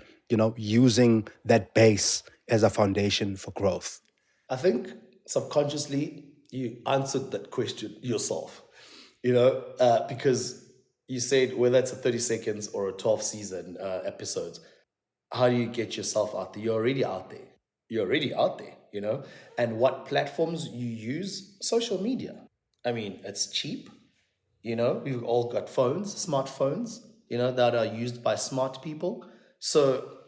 using that base as a foundation for growth? I think subconsciously you answered that question yourself, because you said whether it's a 30 seconds or a 12 season episodes, how do you get yourself out there? You're already out there. You're already out there. And what platforms you use? Social media. I mean, it's cheap. We've all got phones, smartphones, that are used by smart people. So,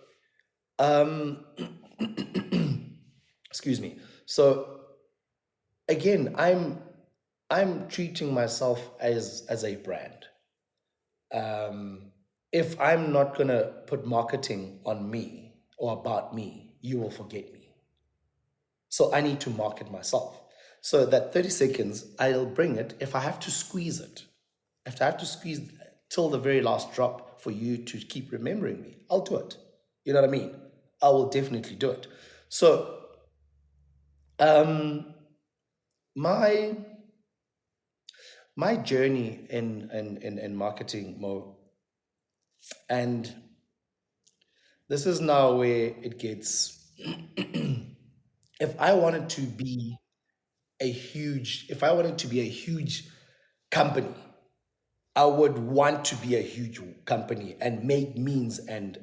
um, excuse me. So again, I'm treating myself as a brand. If I'm not gonna put marketing on me or about me, you will forget me. So I need to market myself. So that 30 seconds, I'll bring it if I have to squeeze it. If I have to squeeze till the very last drop for you to keep remembering me, I'll do it. You know what I mean? I will definitely do it. So um, my my journey in marketing, Mo, and this is now where it gets. If I wanted to be if I wanted to be a huge company, I would want to be a huge company and make means and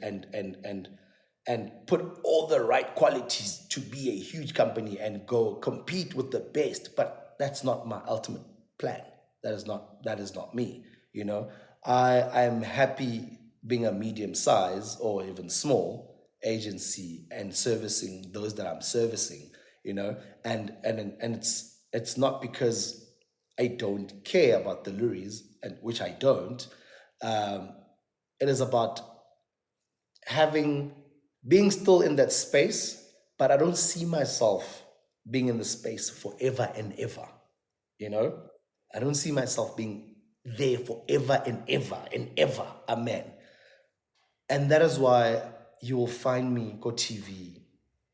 put all the right qualities to be a huge company and go compete with the best. But that's not my ultimate plan. That is not me. You know, I am happy being a medium size or even small agency and servicing those that I'm servicing. And it's not because I don't care about the luries, and which I don't. Um, it is about having being still in that space, but I don't see myself being in the space forever and ever. You know, I don't see myself being there forever and ever and ever. Amen. And that is why you will find me go TV,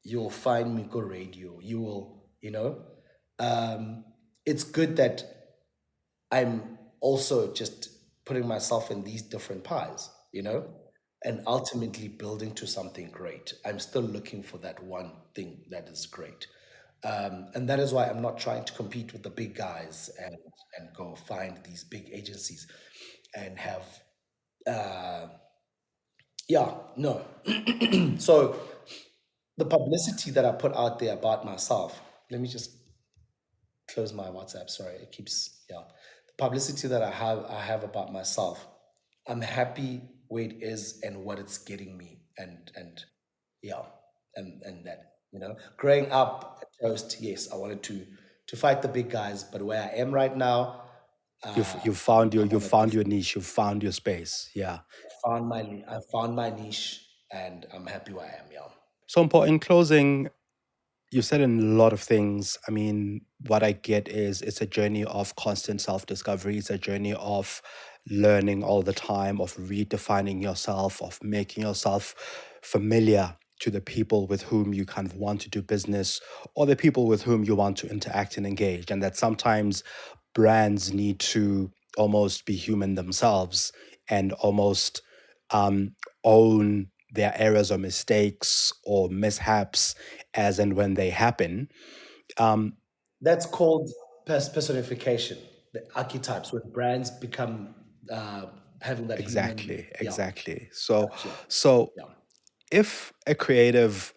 you will find me go radio, um, it's good that I'm also just putting myself in these different pies, and ultimately building to something great. I'm still looking for that one thing that is great. And that is why I'm not trying to compete with the big guys and go find these big agencies and have, yeah, no. So the publicity that I put out there about myself. Let me just close my WhatsApp. Sorry, it keeps, yeah. The publicity that I have about myself. I'm happy where it is and what it's getting me, and yeah, and that, growing up at Toast, yes, I wanted to fight the big guys, but where I am right now, You I'm on a found your different. niche, you found your space. Yeah. I found my niche, and I'm happy where I am. Yeah. So important. In closing, you said in a lot of things. I mean, what I get is it's a journey of constant self discovery. It's a journey of learning all the time, of redefining yourself, of making yourself familiar to the people with whom you kind of want to do business or the people with whom you want to interact and engage. And that sometimes brands need to almost be human themselves and almost um, own their errors or mistakes or mishaps as and when they happen. Um, That's called personification. The archetypes, when brands become having that human, exactly, yeah, exactly. So, touch, yeah, so yeah. if a creative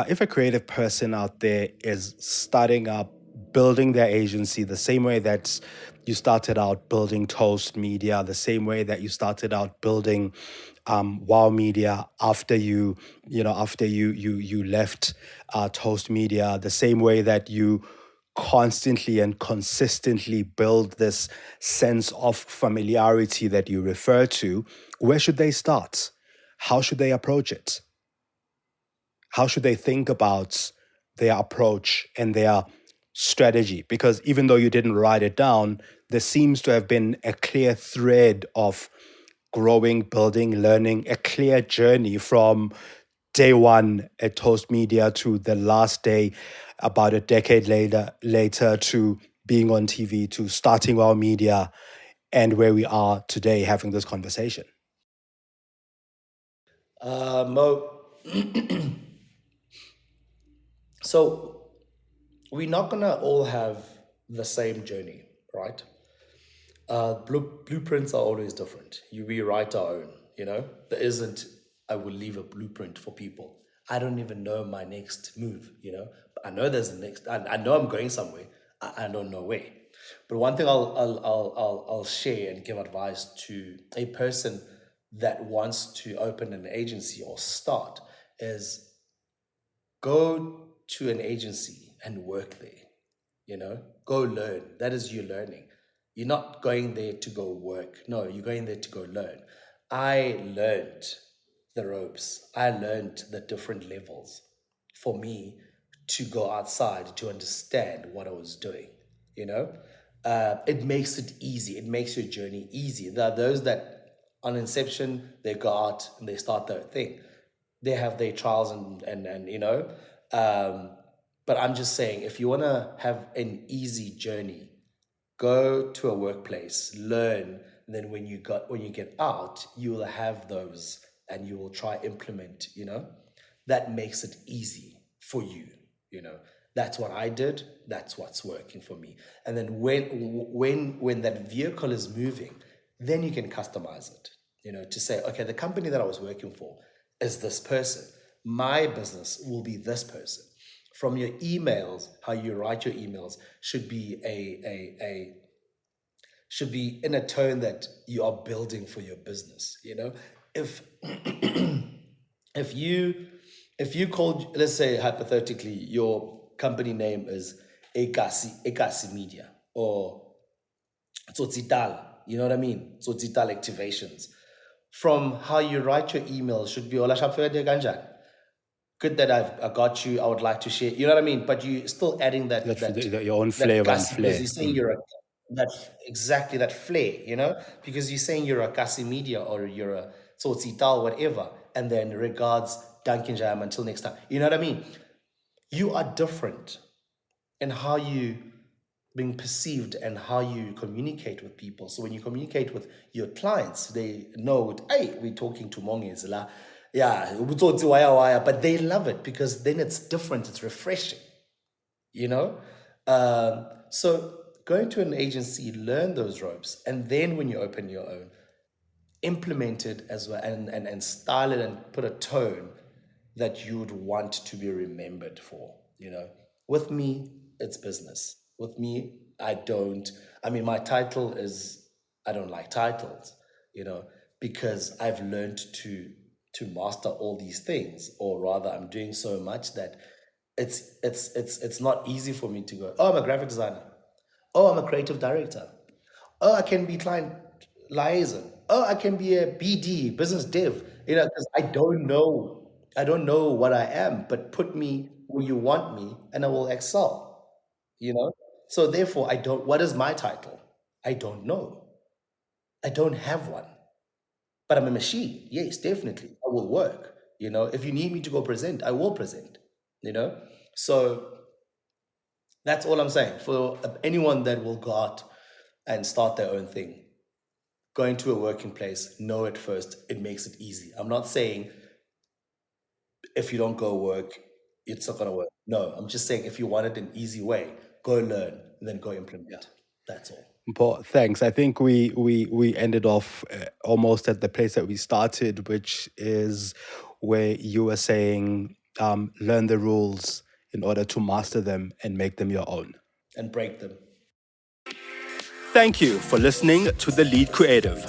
if a creative person out there is starting up, building their agency the same way that you started out building Toast Media, the same way that you started out building Wow Media after you left Toast Media, the same way that you constantly and consistently build this sense of familiarity that you refer to, where should they start? How should they approach it? How should they think about their approach and their strategy? Because even though you didn't write it down, there seems to have been a clear thread of growing, building, learning, a clear journey from day one at Toast Media to the last day, about a decade later to being on TV, to starting our media, and where we are today having this conversation. Mo, so we're not gonna all have the same journey, right? Blueprints are always different. You rewrite our own, There isn't, I will leave a blueprint for people. I don't even know my next move. But I know there's a next, I know I'm going somewhere. I don't know where. But one thing I'll share and give advice to a person that wants to open an agency or start is go to an agency and work there. Go learn. That is you learning. You're not going there to go work. No, you're going there to go learn. I learned the ropes. I learned the different levels for me to go outside to understand what I was doing. You know, it makes it easy. It makes your journey easy. There are those that on inception they go out and they start their thing. They have their trials and. Um, but I'm just saying, if you want to have an easy journey, go to a workplace, learn, and then when you get out, you will have those and you will try implement. That makes it easy for you. That's what I did, that's what's working for me. And then when that vehicle is moving, then you can customize it, to say, okay, the company that I was working for is this person. My business will be this person. From your emails, how you write your emails should be a should be in a tone that you are building for your business. If if you if you called, let's say hypothetically, your company name is Ekasi Media or Tsotsital, you know what I mean? Tsotsital Activations. From how you write your email should be Ola Shapfede Ganjan. Good that I got you. I would like to share. You know what I mean? But you still adding that That's that your own that flavor and kasi, because flair. you're saying you're a that exactly that flair. Because you're saying you're a kasi media or you're a Tsotsital, whatever, and then regards Duncan Jam until next time. You know what I mean? You are different in how you being perceived and how you communicate with people. So when you communicate with your clients, they know, hey, we're talking to Monges, la. Yeah, ubutsotsi waya waya, but they love it because then it's different, it's refreshing, you know? So going to an agency, learn those ropes, and then when you open your own, implement it as well and style it and put a tone that you would want to be remembered for? With me, it's business. With me, my title is, I don't like titles, you know, because I've learned to master all these things, or rather, I'm doing so much that it's not easy for me to go, oh, I'm a graphic designer. Oh, I'm a creative director. Oh, I can be client liaison. Oh, I can be a BD, business dev. Because I don't know what I am, but put me where you want me and I will excel, you know? So therefore, what is my title? I don't know. I don't have one, but I'm a machine. Yes, definitely. I will work. If you need me to go present, I will present, you know? So that's all I'm saying. For anyone that will go out and start their own thing, going to a working place, know it first. It makes it easy. I'm not saying if you don't go work, it's not going to work. No, I'm just saying if you want it an easy way, go learn and then go implement. That's all. Mpho, thanks. I think we ended off almost at the place that we started, which is where you were saying learn the rules in order to master them and make them your own. And break them. Thank you for listening to The Lead Creative.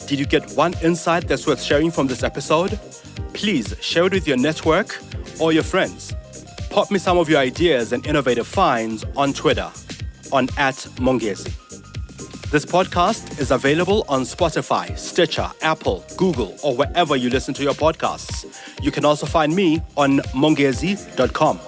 Did you get one insight that's worth sharing from this episode? Please share it with your network or your friends. Pop me some of your ideas and innovative finds on Twitter on @Mongezi. This podcast is available on Spotify, Stitcher, Apple, Google, or wherever you listen to your podcasts. You can also find me on mongezi.com.